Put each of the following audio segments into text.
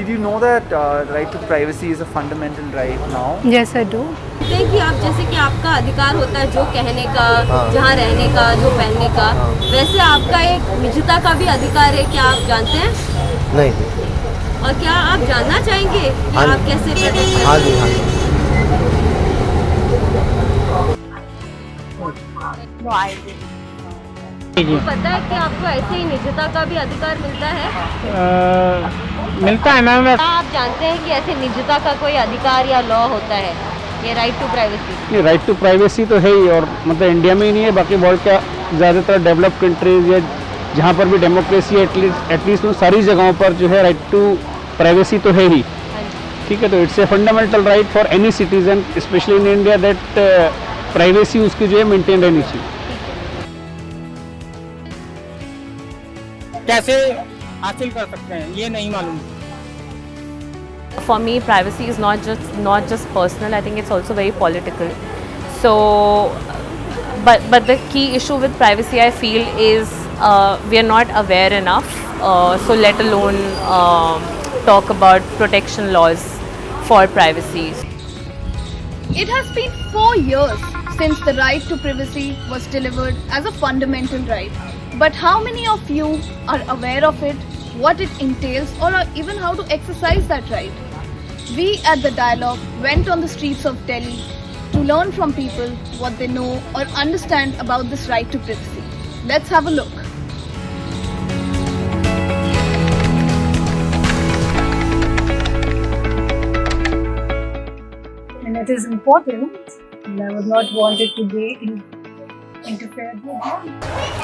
Did you know that right to privacy is a fundamental right now? Yes, I do. कि आप जैसे कि आपका अधिकार होता है जो कहने का, जहाँ रहने का, जो पहनने का, वैसे आपका एक निजता का भी अधिकार है, क्या आप जानते हैं? नहीं। और क्या आप जानना चाहेंगे कि हाँ आप कैसे प्रोटेक्ट करते हैं? हाँ जी, हाँ जी। आपको पता है कि आपको ऐसे ही निजता का भी अधिकार मिलता है? मिलता है मैम। क्या आप जानते हैं कि ऐसे निजता का कोई अधिकार या लॉ होता है, ये राइट टू प्राइवेसी? ये राइट टू प्राइवेसी तो है ही, और मतलब इंडिया में ही नहीं है, बाकी वर्ल्ड का ज़्यादातर डेवलप कंट्रीज या जहाँ पर भी डेमोक्रेसी एटलीस्ट उन सारी जगहों पर जो है राइट टू प्राइवेसी तो है ही। ठीक है, तो it's a fundamental right for any citizen specially in India that privacy उसकी जो है मेंटेन रहनी चाहिए। कैसे हासिल कर सकते हैं ये नहीं मालूम। For me, privacy is not just personal. I think it's also very political. So, but the key issue with privacy, I feel, is we are not aware enough. So, let alone talk about protection laws for privacy. It has been 4 years since the right to privacy was delivered as a fundamental right. But how many of you are aware of it, what it entails, or even how to exercise that right? We at The Dialogue went on the streets of Delhi to learn from people what they know or understand about this right to privacy. Let's have a look. And it is important, and I would not want it to be interfered with.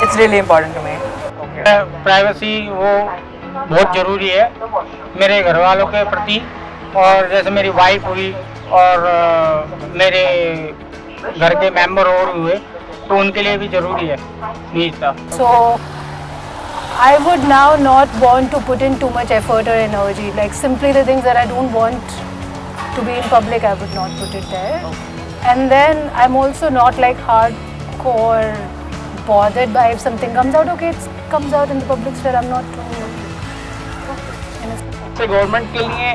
It's really important to me. Privacy वो बहुत ज़रूरी है मेरे घर वालों के प्रति, और जैसे मेरी वाइफ हुई और मेरे घर के मेंबर और हुए तो उनके लिए भी ज़रूरी है निजता। So, I would now not want to put in too much effort or energy. Like simply the things that I don't want to be in public, I would not put it there. And then I'm also not like hardcore bothered by if something comes out. Okay, it comes out in the public sphere. I'm not too. Government के लिए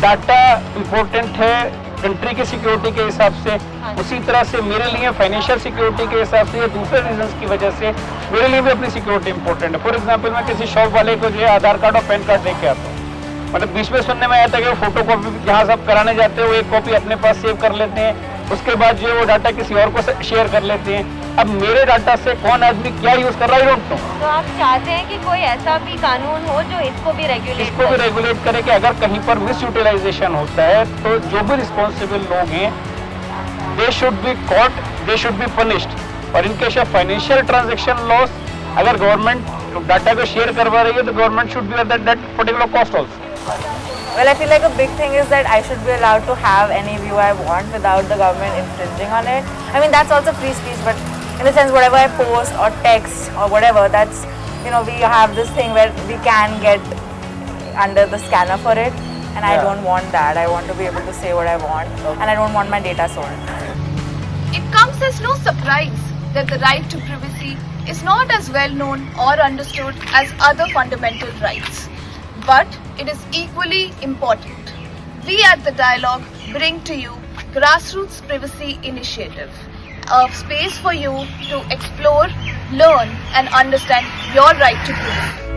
data important है country की security के हिसाब से, उसी तरह से मेरे लिए फाइनेंशियल सिक्योरिटी के हिसाब से या दूसरे रीजंस की वजह से मेरे लिए भी अपनी सिक्योरिटी इम्पोर्टेंट है। फॉर एग्जांपल मैं किसी शॉप वाले को जो है आधार कार्ड और पैन कार्ड देके आता हूँ, मतलब बीच में सुनने में आया था कि वो फोटो कॉपी जहाँ सब कराने जाते हैं वो एक कॉपी अपने पास सेव कर लेते हैं, उसके बाद जो है वो डाटा किसी और को शेयर कर लेते हैं। अब मेरे डाटा से कौन आदमी क्या यूज़ कर रहा है, आई डोंट नो। तो आप चाहते हैं कि कोई ऐसा भी कानून हो जो इसको भी रेगुलेट करे कि अगर कहीं पर मिस यूटिलाइजेशन होता है तो जो भी रिस्पॉन्सिबल लोग हैं they should be caught, they should be punished. और in case of financial transaction loss, अगर गवर्नमेंट डाटा को शेयर करवा रही है तो government should be at that particular cost also. Well, I feel like a big thing is that I should be allowed to have any view I want without the government infringing on it. I mean, that's also free speech, but in the sense whatever I post or text or whatever, that's, you know, we have this thing where we can get under the scanner for it, and I don't want that. I want to be able to say what I want, and I don't want my data sold. It comes as no surprise that the right to privacy is not as well known or understood as other fundamental rights. But it is equally important. We at The Dialogue bring to you Grassroots Privacy Initiative, a space for you to explore, learn and understand your right to privacy.